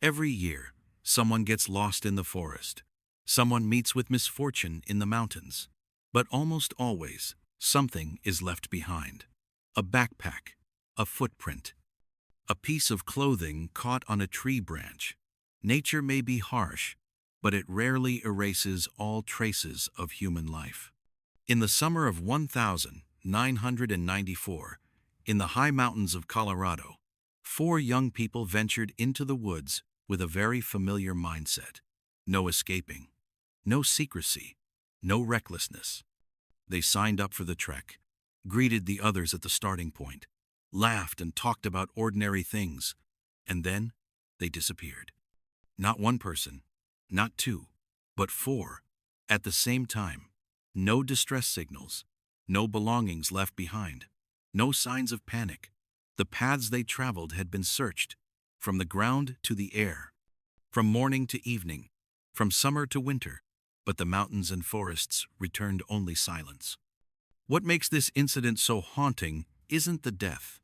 Every year, someone gets lost in the forest. Someone meets with misfortune in the mountains. But almost always, something is left behind. A backpack, a footprint, a piece of clothing caught on a tree branch. Nature may be harsh, but it rarely erases all traces of human life. In the summer of 1994, in the high mountains of Colorado, four young people ventured into the woods with a very familiar mindset. No escaping, no secrecy, no recklessness. They signed up for the trek, greeted the others at the starting point, laughed and talked about ordinary things, and then they disappeared. Not one person, not two, but four, at the same time. No distress signals, no belongings left behind, no signs of panic. The paths they traveled had been searched, from the ground to the air, from morning to evening, from summer to winter, but the mountains and forests returned only silence. What makes this incident so haunting isn't the death,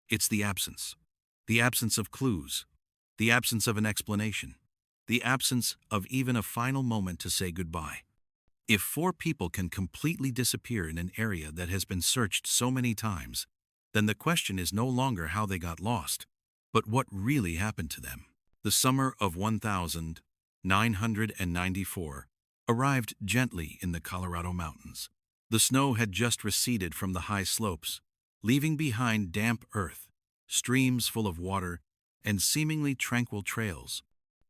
it's the absence. The absence of clues, the absence of an explanation, the absence of even a final moment to say goodbye. If four people can completely disappear in an area that has been searched so many times, then the question is no longer how they got lost, but what really happened to them. The summer of 1994 arrived gently in the Colorado mountains. The snow had just receded from the high slopes, leaving behind damp earth, streams full of water, and seemingly tranquil trails.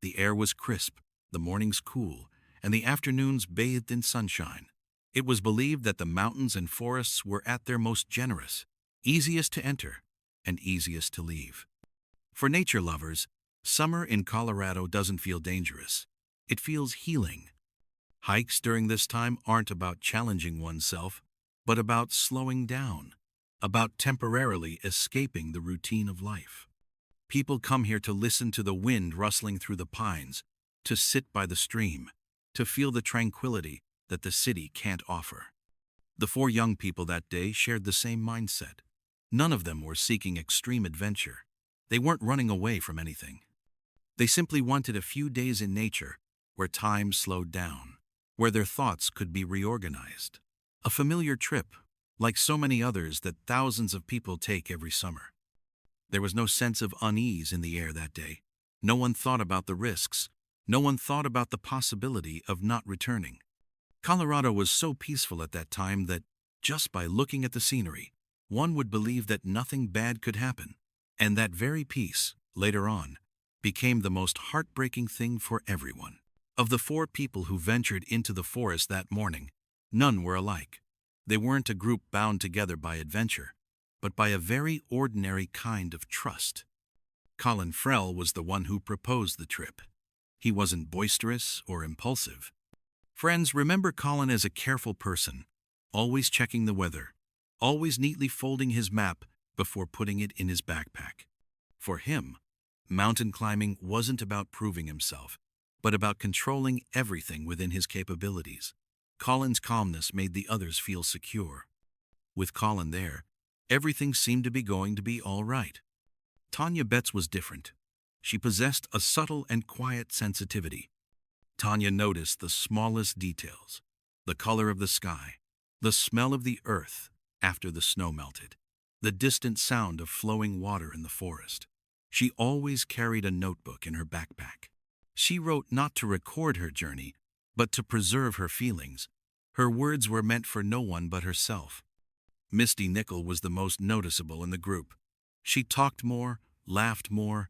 The air was crisp, the mornings cool, and the afternoons bathed in sunshine. It was believed that the mountains and forests were at their most generous, easiest to enter, and easiest to leave. For nature lovers, summer in Colorado doesn't feel dangerous. It feels healing. Hikes during this time aren't about challenging oneself, but about slowing down, about temporarily escaping the routine of life. People come here to listen to the wind rustling through the pines, to sit by the stream, to feel the tranquility that the city can't offer. The four young people that day shared the same mindset. None of them were seeking extreme adventure. They weren't running away from anything. They simply wanted a few days in nature where time slowed down, where their thoughts could be reorganized. A familiar trip, like so many others that thousands of people take every summer. There was no sense of unease in the air that day. No one thought about the risks. No one thought about the possibility of not returning. Colorado was so peaceful at that time that, just by looking at the scenery, one would believe that nothing bad could happen. And that very peace, later on, became the most heartbreaking thing for everyone. Of the four people who ventured into the forest that morning, none were alike. They weren't a group bound together by adventure, but by a very ordinary kind of trust. Colin Frell was the one who proposed the trip. He wasn't boisterous or impulsive. Friends, remember Colin as a careful person, always checking the weather, always neatly folding his map before putting it in his backpack. For him, mountain climbing wasn't about proving himself, but about controlling everything within his capabilities. Colin's calmness made the others feel secure. With Colin there, everything seemed to be going to be all right. Tanya Betts was different. She possessed a subtle and quiet sensitivity. Tanya noticed the smallest details, the color of the sky, the smell of the earth after the snow melted, the distant sound of flowing water in the forest. She always carried a notebook in her backpack. She wrote not to record her journey, but to preserve her feelings. Her words were meant for no one but herself. Misty Nickel was the most noticeable in the group. She talked more, laughed more.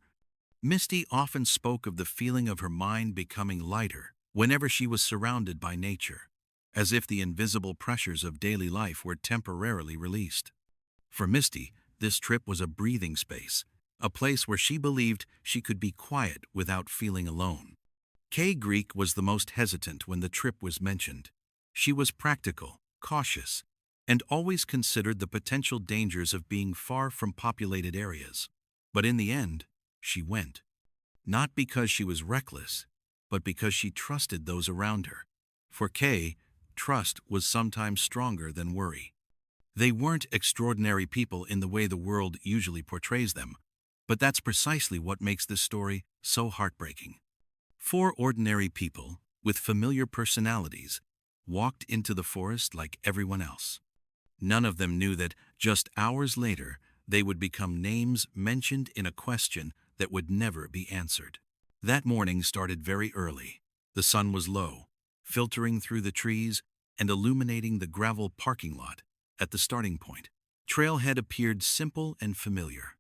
Misty often spoke of the feeling of her mind becoming lighter whenever she was surrounded by nature, as if the invisible pressures of daily life were temporarily released. For Misty, this trip was a breathing space, a place where she believed she could be quiet without feeling alone. Kay Greek was the most hesitant when the trip was mentioned. She was practical, cautious, and always considered the potential dangers of being far from populated areas. But in the end, she went. Not because she was reckless, but because she trusted those around her. For Kay, trust was sometimes stronger than worry. They weren't extraordinary people in the way the world usually portrays them, But that's precisely what makes this story so heartbreaking. Four ordinary people, with familiar personalities, walked into the forest like everyone else. None of them knew that just hours later they would become names mentioned in a question that would never be answered. That morning started very early. The sun was low, filtering through the trees and illuminating the gravel parking lot at the starting point. Trailhead appeared simple and familiar.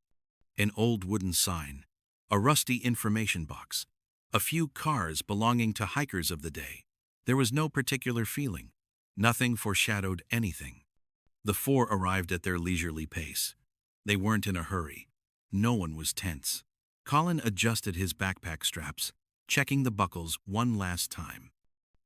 An old wooden sign, a rusty information box, a few cars belonging to hikers of the day. There was no particular feeling. Nothing foreshadowed anything. The four arrived at their leisurely pace. They weren't in a hurry. No one was tense. Colin adjusted his backpack straps, checking the buckles one last time.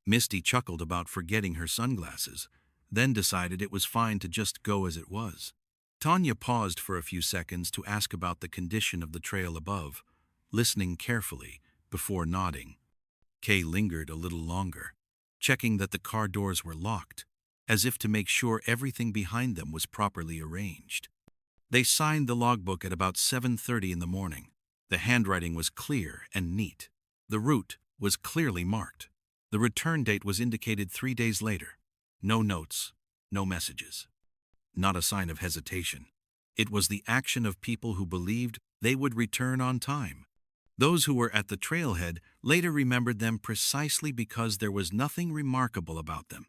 Misty chuckled about forgetting her sunglasses, then decided it was fine to just go as it was. Tanya paused for a few seconds to ask about the condition of the trail above, listening carefully before nodding. Kay lingered a little longer, checking that the car doors were locked, as if to make sure everything behind them was properly arranged. They signed the logbook at about 7:30 in the morning. The handwriting was clear and neat. The route was clearly marked. The return date was indicated 3 days later. No notes, no messages. Not a sign of hesitation. It was the action of people who believed they would return on time. Those who were at the trailhead later remembered them precisely because there was nothing remarkable about them.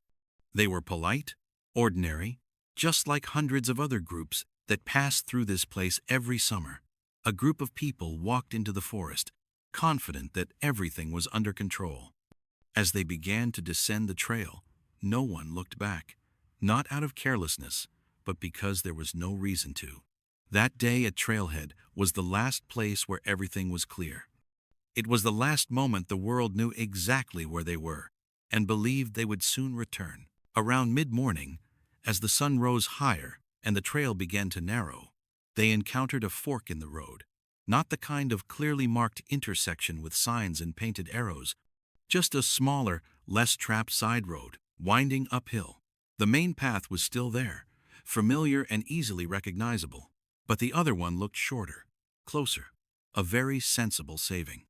They were polite, ordinary, just like hundreds of other groups that passed through this place every summer. A group of people walked into the forest, confident that everything was under control. As they began to descend the trail, no one looked back, not out of carelessness, but because there was no reason to. That day at Trailhead was the last place where everything was clear. It was the last moment the world knew exactly where they were, and believed they would soon return. Around mid-morning, as the sun rose higher and the trail began to narrow, they encountered a fork in the road. Not the kind of clearly marked intersection with signs and painted arrows, just a smaller, less trapped side road, winding uphill. The main path was still there, familiar and easily recognizable, but the other one looked shorter, closer, a very sensible saving.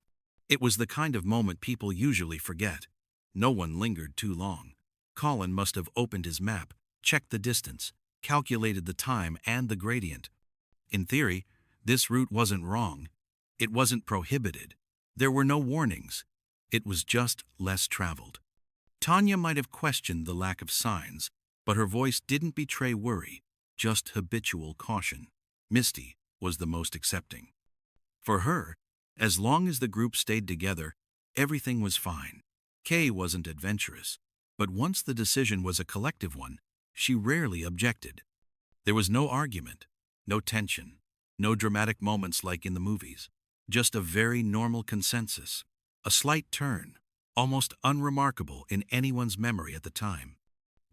It was the kind of moment people usually forget. No one lingered too long. Colin must have opened his map, checked the distance, calculated the time and the gradient. In theory, this route wasn't wrong. It wasn't prohibited. There were no warnings. It was just less traveled. Tanya might have questioned the lack of signs, but her voice didn't betray worry, just habitual caution. Misty was the most accepting. For her, as long as the group stayed together, everything was fine. Kay wasn't adventurous, but once the decision was a collective one, she rarely objected. There was no argument, no tension, no dramatic moments like in the movies, just a very normal consensus, a slight turn, almost unremarkable in anyone's memory at the time.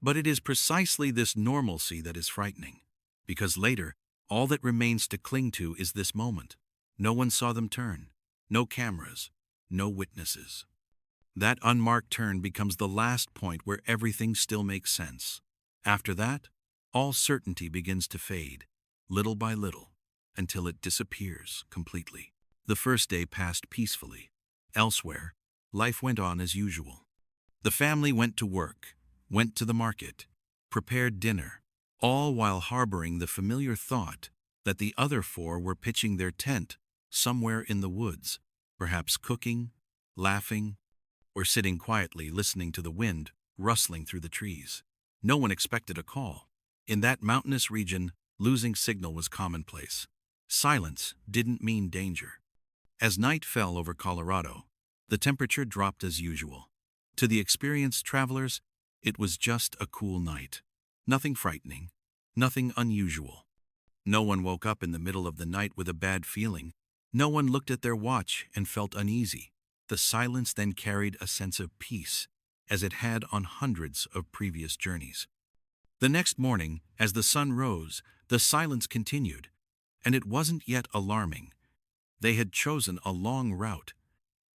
But it is precisely this normalcy that is frightening, because later, all that remains to cling to is this moment. No one saw them turn, no cameras, no witnesses. That unmarked turn becomes the last point where everything still makes sense. After that, all certainty begins to fade, little by little, until it disappears completely. The first day passed peacefully. Elsewhere, life went on as usual. The family went to work, went to the market, prepared dinner, all while harboring the familiar thought that the other four were pitching their tent somewhere in the woods, perhaps cooking, laughing, or sitting quietly listening to the wind rustling through the trees. No one expected a call. In that mountainous region, losing signal was commonplace. Silence didn't mean danger. As night fell over Colorado, the temperature dropped as usual. To the experienced travelers, it was just a cool night. Nothing frightening, nothing unusual. No one woke up in the middle of the night with a bad feeling. No one looked at their watch and felt uneasy. The silence then carried a sense of peace, as it had on hundreds of previous journeys. The next morning, as the sun rose, the silence continued, and it wasn't yet alarming. They had chosen a long route.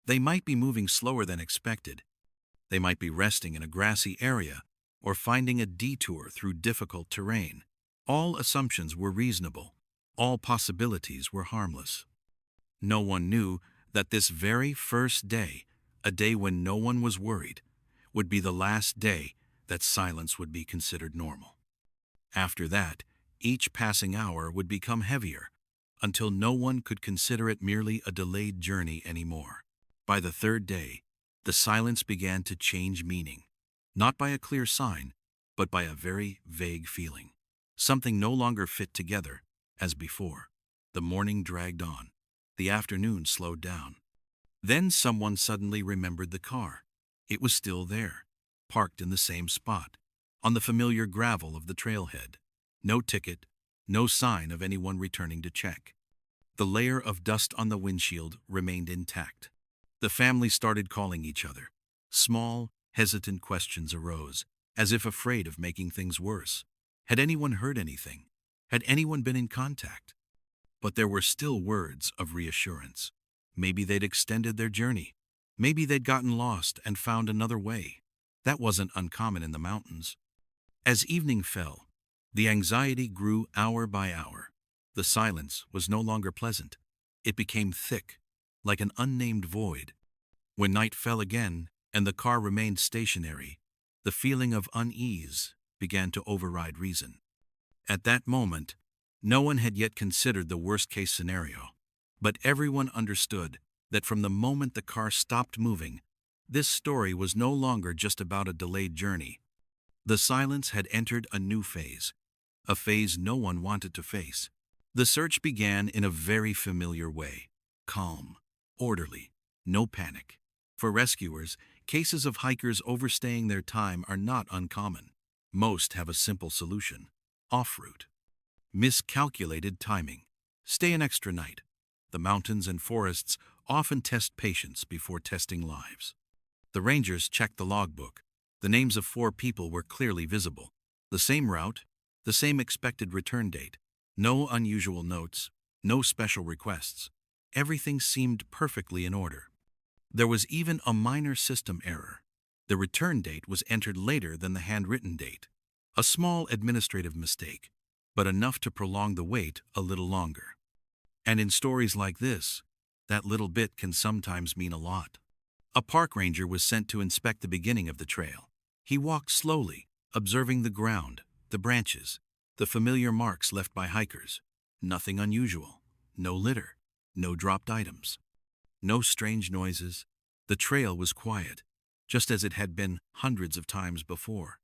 They might be moving slower than expected. They might be resting in a grassy area or finding a detour through difficult terrain. All assumptions were reasonable. All possibilities were harmless. No one knew that this very first day, a day when no one was worried, would be the last day that silence would be considered normal. After that, each passing hour would become heavier, until no one could consider it merely a delayed journey anymore. By the third day, the silence began to change meaning, not by a clear sign, but by a very vague feeling. Something no longer fit together, as before. The morning dragged on. The afternoon slowed down. Then someone suddenly remembered the car. It was still there, parked in the same spot, on the familiar gravel of the trailhead. No ticket, no sign of anyone returning to check. The layer of dust on the windshield remained intact. The family started calling each other. Small, hesitant questions arose, as if afraid of making things worse. Had anyone heard anything? Had anyone been in contact? But there were still words of reassurance. Maybe they'd extended their journey. Maybe they'd gotten lost and found another way. That wasn't uncommon in the mountains. As evening fell, the anxiety grew hour by hour. The silence was no longer pleasant. It became thick, like an unnamed void. When night fell again and the car remained stationary, the feeling of unease began to override reason. At that moment, no one had yet considered the worst-case scenario, but everyone understood that from the moment the car stopped moving, this story was no longer just about a delayed journey. The silence had entered a new phase, a phase no one wanted to face. The search began in a very familiar way, calm, orderly, no panic. For rescuers, cases of hikers overstaying their time are not uncommon. Most have a simple solution: off route. Miscalculated timing. Stay an extra night. The mountains and forests often test patience before testing lives. The rangers checked the logbook. The names of 4 people were clearly visible. The same route, the same expected return date. No unusual notes, no special requests. Everything seemed perfectly in order. There was even a minor system error. The return date was entered later than the handwritten date. A small administrative mistake, but enough to prolong the wait a little longer. And in stories like this, that little bit can sometimes mean a lot. A park ranger was sent to inspect the beginning of the trail. He walked slowly, observing the ground, the branches, the familiar marks left by hikers. Nothing unusual, no litter, no dropped items, no strange noises. The trail was quiet, just as it had been hundreds of times before.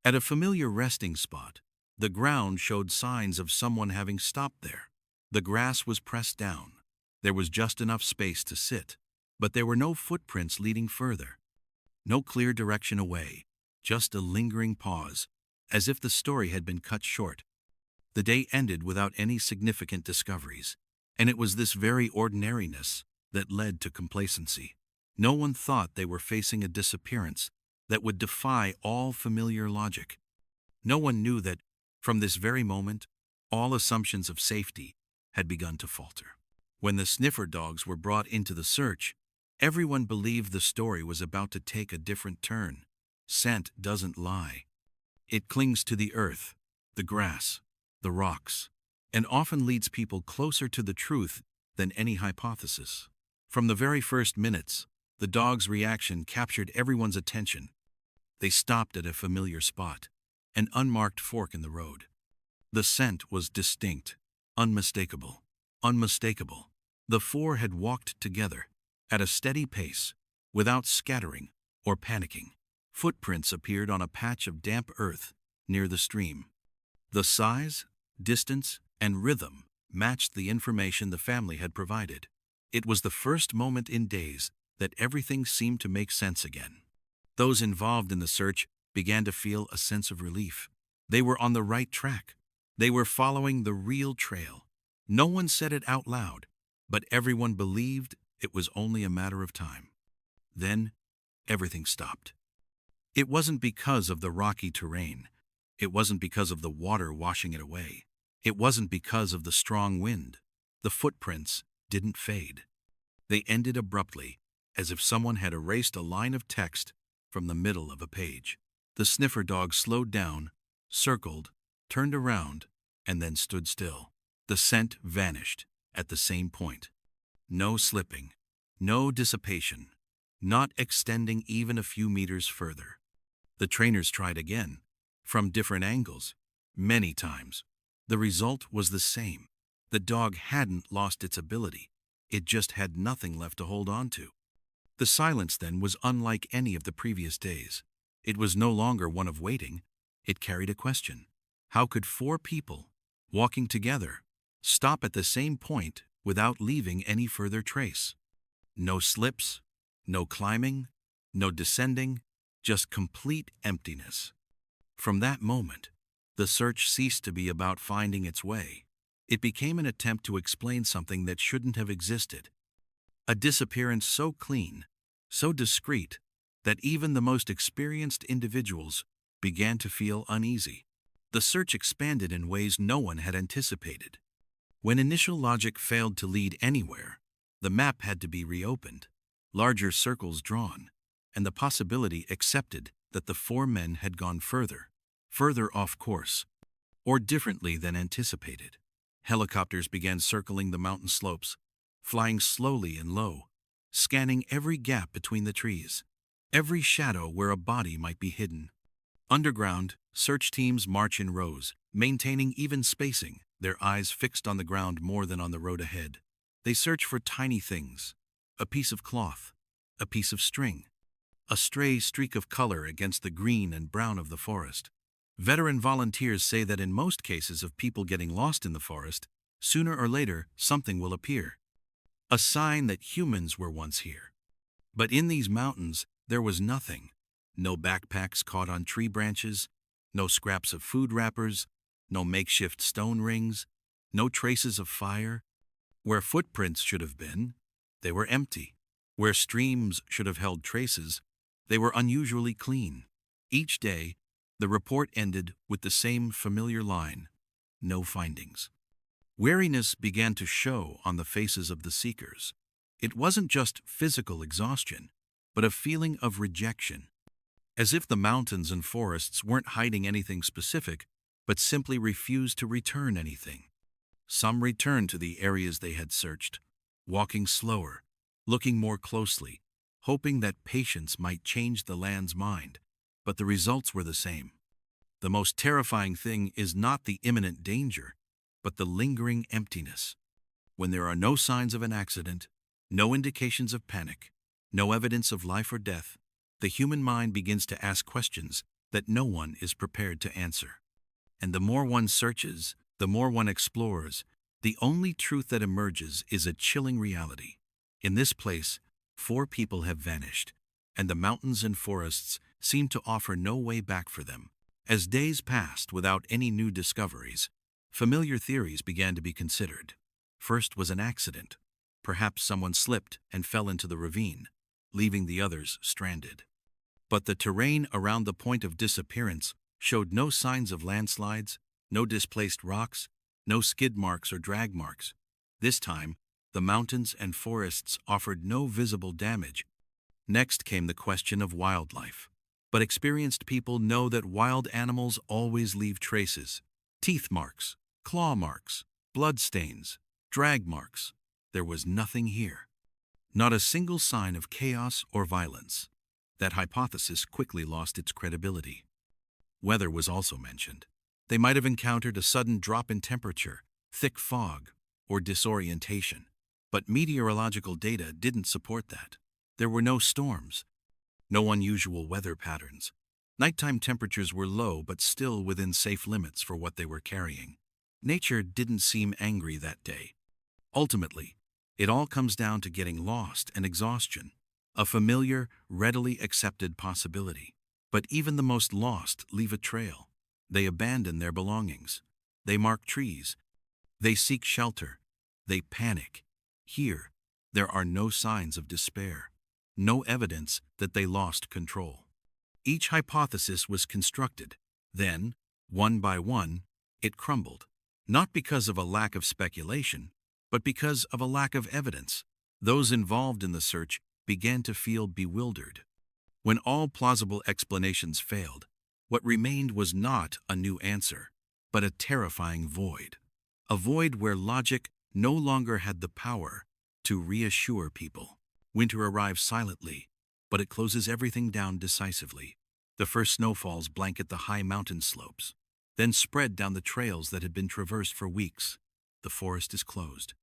At a familiar resting spot, the ground showed signs of someone having stopped there. The grass was pressed down. There was just enough space to sit, but there were no footprints leading further. No clear direction away, just a lingering pause, as if the story had been cut short. The day ended without any significant discoveries, and it was this very ordinariness that led to complacency. No one thought they were facing a disappearance that would defy all familiar logic. No one knew that, from this very moment, all assumptions of safety had begun to falter. When the sniffer dogs were brought into the search, everyone believed the story was about to take a different turn. Scent doesn't lie. It clings to the earth, the grass, the rocks, and often leads people closer to the truth than any hypothesis. From the very first minutes, the dog's reaction captured everyone's attention. They stopped at a familiar spot, an unmarked fork in the road. The scent was distinct, unmistakable, unmistakable. The 4 had walked together, at a steady pace, without scattering or panicking. Footprints appeared on a patch of damp earth near the stream. The size, distance, and rhythm matched the information the family had provided. It was the first moment in days that everything seemed to make sense again. Those involved in the search began to feel a sense of relief. They were on the right track. They were following the real trail. No one said it out loud, but everyone believed it was only a matter of time. Then, everything stopped. It wasn't because of the rocky terrain. It wasn't because of the water washing it away. It wasn't because of the strong wind. The footprints didn't fade. They ended abruptly, as if someone had erased a line of text from the middle of a page. The sniffer dog slowed down, circled, turned around, and then stood still. The scent vanished at the same point. No slipping. No dissipation. Not extending even a few meters further. The trainers tried again, from different angles, many times. The result was the same. The dog hadn't lost its ability. It just had nothing left to hold on to. The silence then was unlike any of the previous days. It was no longer one of waiting. It carried a question. How could four people, walking together, stop at the same point without leaving any further trace? No slips, no climbing, no descending, just complete emptiness. From that moment, the search ceased to be about finding its way. It became an attempt to explain something that shouldn't have existed. A disappearance so clean, so discreet, that even the most experienced individuals began to feel uneasy. The search expanded in ways no one had anticipated. When initial logic failed to lead anywhere, the map had to be reopened, larger circles drawn, and the possibility accepted that the four men had gone further off course, or differently than anticipated. Helicopters began circling the mountain slopes, flying slowly and low, scanning every gap between the trees, every shadow where a body might be hidden. Underground, search teams march in rows, maintaining even spacing, their eyes fixed on the ground more than on the road ahead. They search for tiny things, a piece of cloth, a piece of string, a stray streak of color against the green and brown of the forest. Veteran volunteers say that in most cases of people getting lost in the forest, sooner or later something will appear. A sign that humans were once here. But in these mountains, there was nothing. No backpacks caught on tree branches, no scraps of food wrappers, no makeshift stone rings, no traces of fire. Where footprints should have been, they were empty. Where streams should have held traces, they were unusually clean. Each day, the report ended with the same familiar line: no findings. Weariness began to show on the faces of the seekers. It wasn't just physical exhaustion, but a feeling of rejection. As if the mountains and forests weren't hiding anything specific, but simply refused to return anything. Some returned to the areas they had searched, walking slower, looking more closely, hoping that patience might change the land's mind, but the results were the same. The most terrifying thing is not the imminent danger, but the lingering emptiness. When there are no signs of an accident, no indications of panic, no evidence of life or death, the human mind begins to ask questions that no one is prepared to answer. And the more one searches, the more one explores, the only truth that emerges is a chilling reality. In this place, 4 people have vanished, and the mountains and forests seem to offer no way back for them. As days passed without any new discoveries, familiar theories began to be considered. First was an accident. Perhaps someone slipped and fell into the ravine, leaving the others stranded. But the terrain around the point of disappearance showed no signs of landslides, no displaced rocks, no skid marks or drag marks. This time, the mountains and forests offered no visible damage. Next came the question of wildlife. But experienced people know that wild animals always leave traces. Teeth marks, claw marks, blood stains, drag marks. There was nothing here. Not a single sign of chaos or violence. That hypothesis quickly lost its credibility. Weather was also mentioned. They might have encountered a sudden drop in temperature, thick fog, or disorientation. But meteorological data didn't support that. There were no storms, no unusual weather patterns. Nighttime temperatures were low but still within safe limits for what they were carrying. Nature didn't seem angry that day. Ultimately, it all comes down to getting lost and exhaustion, a familiar, readily accepted possibility. But even the most lost leave a trail. They abandon their belongings. They mark trees. They seek shelter. They panic. Here, there are no signs of despair, no evidence that they lost control. Each hypothesis was constructed. Then, one by one, it crumbled. Not because of a lack of speculation, but because of a lack of evidence. Those involved in the search began to feel bewildered. When all plausible explanations failed, what remained was not a new answer, but a terrifying void. A void where logic no longer had the power to reassure people. Winter arrives silently, but it closes everything down decisively. The first snowfalls blanket the high mountain slopes, then spread down the trails that had been traversed for weeks. The forest is closed.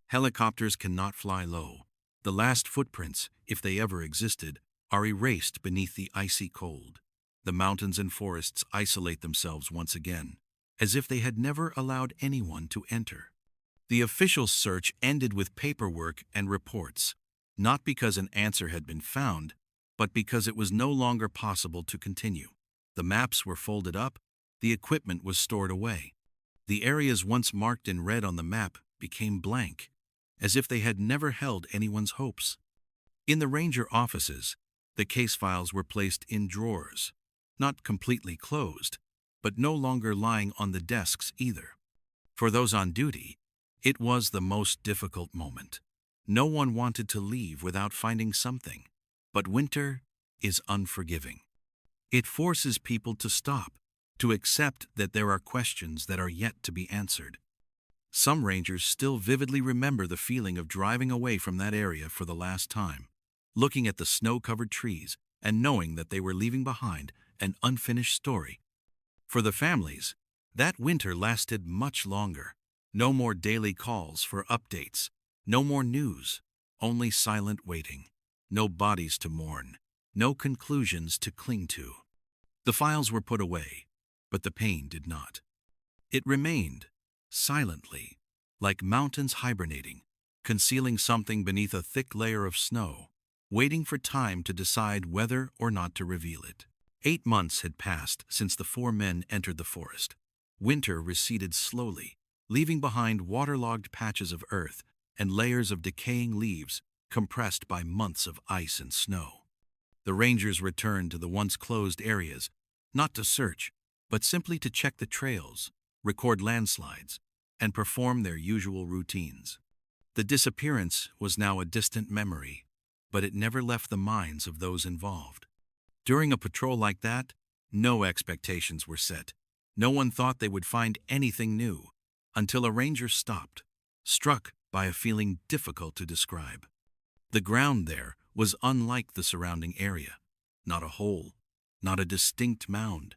Helicopters cannot fly low. The last footprints, if they ever existed, are erased beneath the icy cold. The mountains and forests isolate themselves once again, as if they had never allowed anyone to enter. The official search ended with paperwork and reports, not because an answer had been found, but because it was no longer possible to continue. The maps were folded up, the equipment was stored away. The areas once marked in red on the map became blank, as if they had never held anyone's hopes. In the ranger offices, the case files were placed in drawers, not completely closed, but no longer lying on the desks either. For those on duty, it was the most difficult moment. No one wanted to leave without finding something, but winter is unforgiving. It forces people to stop, to accept that there are questions that are yet to be answered. Some rangers still vividly remember the feeling of driving away from that area for the last time, looking at the snow-covered trees and knowing that they were leaving behind an unfinished story. For the families, that winter lasted much longer. No more daily calls for updates, no more news, only silent waiting, no bodies to mourn, no conclusions to cling to. The files were put away, but the pain did not. It remained, silently, like mountains hibernating, concealing something beneath a thick layer of snow, waiting for time to decide whether or not to reveal it. 8 months had passed since the 4 men entered the forest. Winter receded slowly, leaving behind waterlogged patches of earth and layers of decaying leaves compressed by months of ice and snow. The rangers returned to the once closed areas, not to search, but simply to check the trails, record landslides, and perform their usual routines. The disappearance was now a distant memory, but it never left the minds of those involved. During a patrol like that, no expectations were set. No one thought they would find anything new, until a ranger stopped, struck by a feeling difficult to describe. The ground there was unlike the surrounding area. Not a hole, not a distinct mound,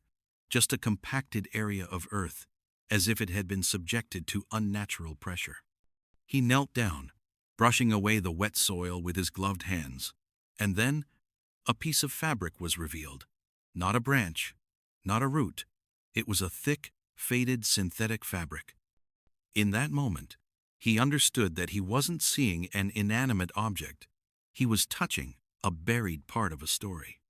just a compacted area of earth, as if it had been subjected to unnatural pressure. He knelt down, brushing away the wet soil with his gloved hands, and then a piece of fabric was revealed. Not a branch, not a root. It was a thick, faded synthetic fabric. In that moment, he understood that he wasn't seeing an inanimate object. He was touching a buried part of a story.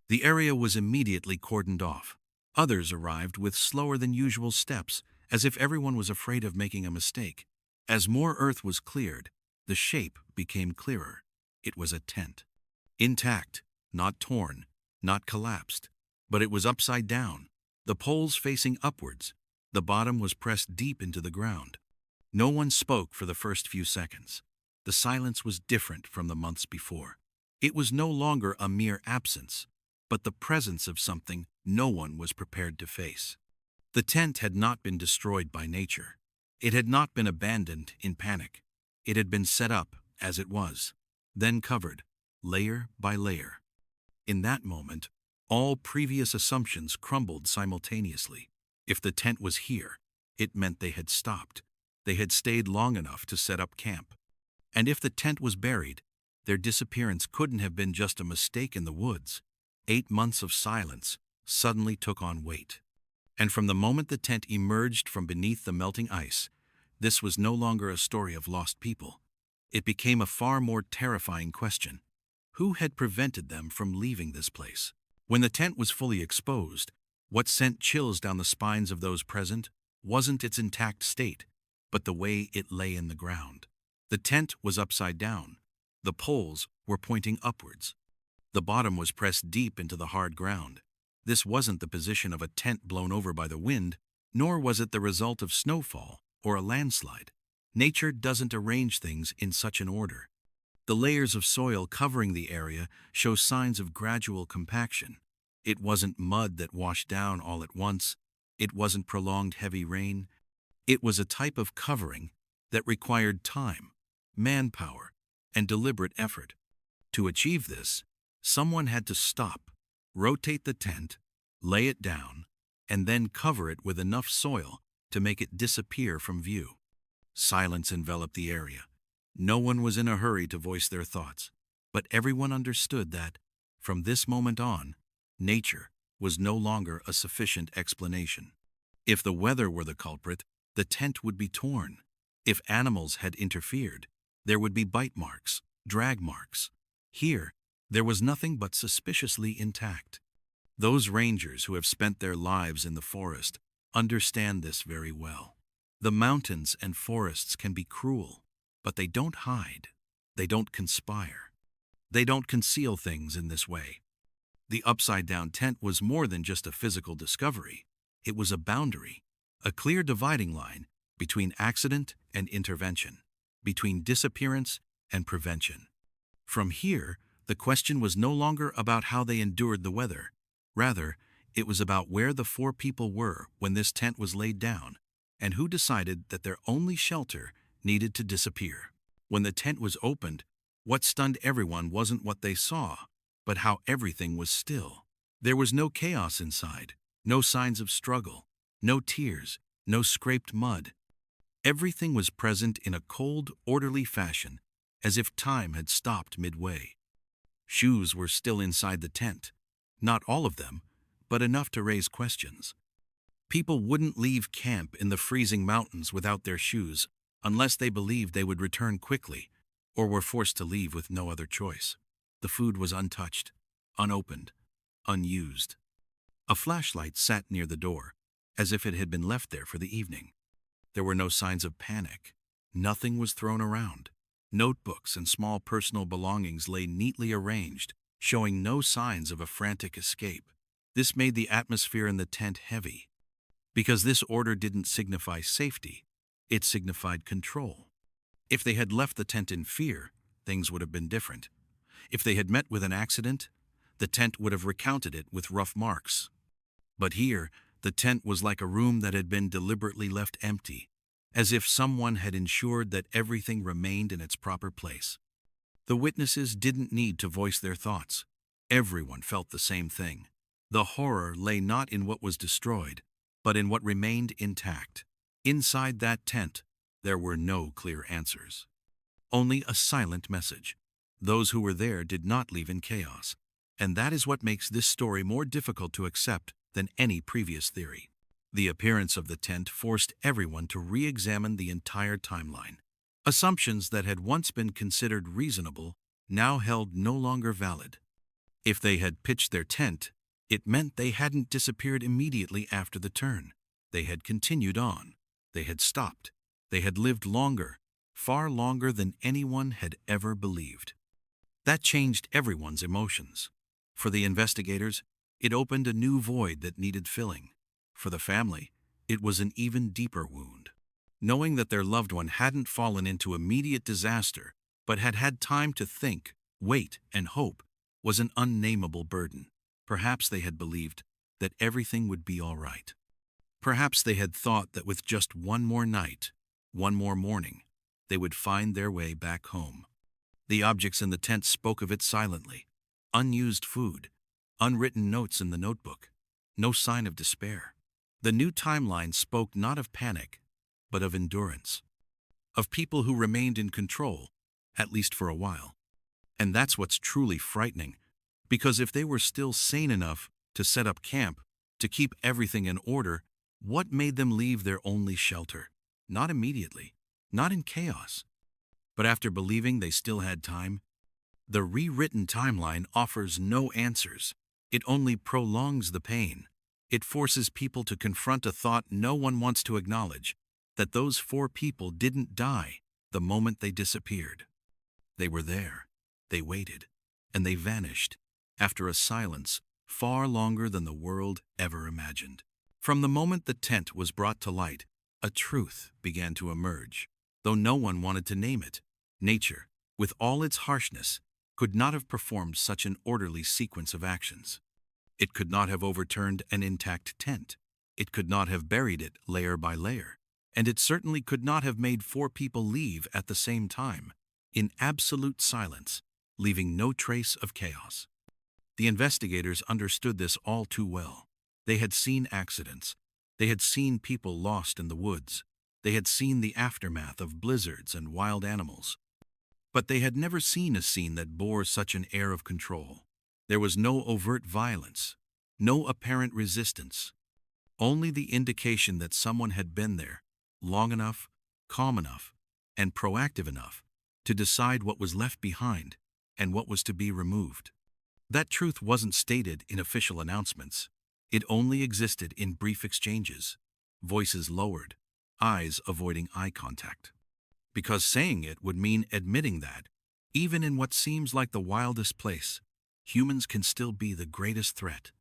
The area was immediately cordoned off. Others arrived with slower than usual steps, as if everyone was afraid of making a mistake. As more earth was cleared, the shape became clearer. It was a tent. Intact, not torn, not collapsed, but it was upside down, the poles facing upwards. The bottom was pressed deep into the ground. No one spoke for the first few seconds. The silence was different from the months before. It was no longer a mere absence, but the presence of something no one was prepared to face. The tent had not been destroyed by nature. It had not been abandoned in panic. It had been set up as it was, then covered, layer by layer. In that moment, all previous assumptions crumbled simultaneously. If the tent was here, it meant they had stopped. They had stayed long enough to set up camp. And if the tent was buried, their disappearance couldn't have been just a mistake in the woods. 8 months of silence suddenly took on weight. And from the moment the tent emerged from beneath the melting ice, this was no longer a story of lost people. It became a far more terrifying question. Who had prevented them from leaving this place? When the tent was fully exposed, what sent chills down the spines of those present wasn't its intact state, but the way it lay in the ground. The tent was upside down. The poles were pointing upwards. The bottom was pressed deep into the hard ground. This wasn't the position of a tent blown over by the wind, nor was it the result of snowfall or a landslide. Nature doesn't arrange things in such an order. The layers of soil covering the area show signs of gradual compaction. It wasn't mud that washed down all at once. It wasn't prolonged heavy rain. It was a type of covering that required time, manpower, and deliberate effort. To achieve this, someone had to stop, rotate the tent, lay it down, and then cover it with enough soil to make it disappear from view. Silence enveloped the area. No one was in a hurry to voice their thoughts, but everyone understood that, from this moment on, nature was no longer a sufficient explanation. If the weather were the culprit, the tent would be torn. If animals had interfered, there would be bite marks, drag marks. Here, there was nothing but suspiciously intact. Those rangers who have spent their lives in the forest understand this very well. The mountains and forests can be cruel, but they don't hide. They don't conspire. They don't conceal things in this way. The upside-down tent was more than just a physical discovery. It was a boundary, a clear dividing line between accident and intervention, between disappearance and prevention. From here, the question was no longer about how they endured the weather. Rather, it was about where the four people were when this tent was laid down, and who decided that their only shelter needed to disappear. When the tent was opened, what stunned everyone wasn't what they saw, but how everything was still. There was no chaos inside, no signs of struggle, no tears, no scraped mud. Everything was present in a cold, orderly fashion, as if time had stopped midway. Shoes were still inside the tent, not all of them, but enough to raise questions. People wouldn't leave camp in the freezing mountains without their shoes unless they believed they would return quickly or were forced to leave with no other choice. The food was untouched, unopened, unused. A flashlight sat near the door, as if it had been left there for the evening. There were no signs of panic. Nothing was thrown around. Notebooks and small personal belongings lay neatly arranged, showing no signs of a frantic escape. This made the atmosphere in the tent heavy. Because this order didn't signify safety, it signified control. If they had left the tent in fear, things would have been different. If they had met with an accident, the tent would have recounted it with rough marks. But here, the tent was like a room that had been deliberately left empty, as if someone had ensured that everything remained in its proper place. The witnesses didn't need to voice their thoughts. Everyone felt the same thing. The horror lay not in what was destroyed, but in what remained intact. Inside that tent, there were no clear answers. Only a silent message. Those who were there did not leave in chaos, and that is what makes this story more difficult to accept than any previous theory. The appearance of the tent forced everyone to re-examine the entire timeline. Assumptions that had once been considered reasonable now held no longer valid. If they had pitched their tent, it meant they hadn't disappeared immediately after the turn. They had continued on. They had stopped. They had lived longer, far longer than anyone had ever believed. That changed everyone's emotions. For the investigators, it opened a new void that needed filling. For the family, it was an even deeper wound. Knowing that their loved one hadn't fallen into immediate disaster, but had had time to think, wait, and hope, was an unnameable burden. Perhaps they had believed that everything would be all right. Perhaps they had thought that with just one more night, one more morning, they would find their way back home. The objects in the tent spoke of it silently. Unused food, unwritten notes in the notebook, no sign of despair. The new timeline spoke not of panic, but of endurance. Of people who remained in control, at least for a while. And that's what's truly frightening, because if they were still sane enough to set up camp, to keep everything in order, what made them leave their only shelter? Not immediately, not in chaos, but after believing they still had time. The rewritten timeline offers no answers. It only prolongs the pain. It forces people to confront a thought no one wants to acknowledge, that those four people didn't die the moment they disappeared. They were there, they waited, and they vanished, after a silence far longer than the world ever imagined. From the moment the tent was brought to light, a truth began to emerge. Though no one wanted to name it, nature, with all its harshness, could not have performed such an orderly sequence of actions. It could not have overturned an intact tent. It could not have buried it layer by layer. And it certainly could not have made four people leave at the same time. in absolute silence, leaving no trace of chaos. The investigators understood this all too well. They had seen accidents. They had seen people lost in the woods. They had seen the aftermath of blizzards and wild animals. But they had never seen a scene that bore such an air of control. There was no overt violence, no apparent resistance, only the indication that someone had been there long enough, calm enough, and proactive enough to decide what was left behind and what was to be removed. That truth wasn't stated in official announcements. It only existed in brief exchanges, voices lowered, eyes avoiding eye contact. Because saying it would mean admitting that, even in what seems like the wildest place, humans can still be the greatest threat.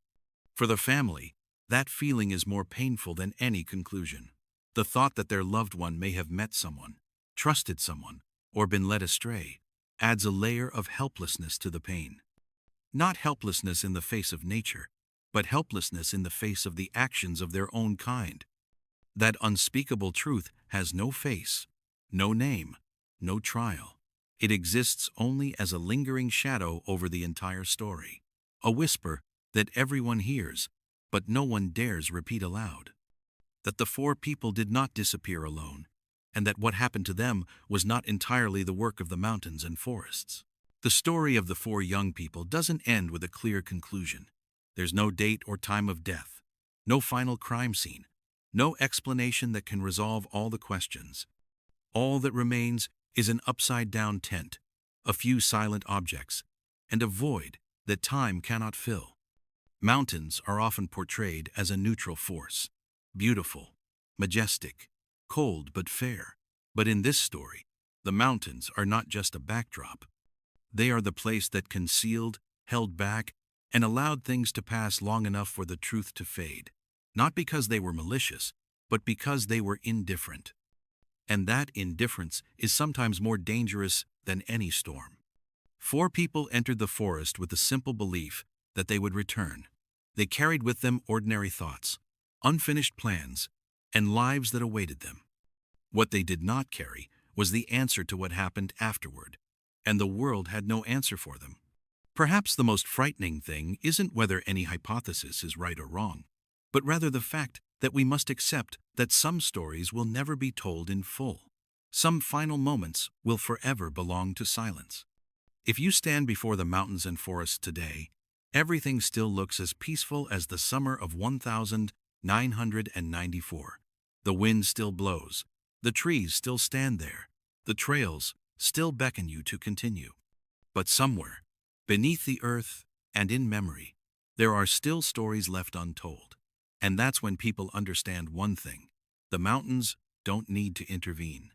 For the family, that feeling is more painful than any conclusion. The thought that their loved one may have met someone, trusted someone, or been led astray adds a layer of helplessness to the pain. Not helplessness in the face of nature, but helplessness in the face of the actions of their own kind. That unspeakable truth has no face, no name, no trial. It exists only as a lingering shadow over the entire story. A whisper that everyone hears, but no one dares repeat aloud. That the four people did not disappear alone, and that what happened to them was not entirely the work of the mountains and forests. The story of the four young people doesn't end with a clear conclusion. There's no date or time of death, no final crime scene, no explanation that can resolve all the questions. All that remains is an upside-down tent, a few silent objects, and a void that time cannot fill. Mountains are often portrayed as a neutral force, beautiful, majestic, cold but fair. But in this story, the mountains are not just a backdrop. They are the place that concealed, held back, and allowed things to pass long enough for the truth to fade. Not because they were malicious, but because they were indifferent. And that indifference is sometimes more dangerous than any storm. Four people entered the forest with the simple belief that they would return. They carried with them ordinary thoughts, unfinished plans, and lives that awaited them. What they did not carry was the answer to what happened afterward, and the world had no answer for them. Perhaps the most frightening thing isn't whether any hypothesis is right or wrong, but rather the fact that we must accept that some stories will never be told in full. Some final moments will forever belong to silence. If you stand before the mountains and forests today, everything still looks as peaceful as the summer of 1994. The wind still blows, the trees still stand there, the trails still beckon you to continue. But somewhere, beneath the earth and in memory, there are still stories left untold. And that's when people understand one thing: the mountains don't need to intervene.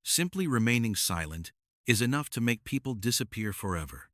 Simply remaining silent is enough to make people disappear forever.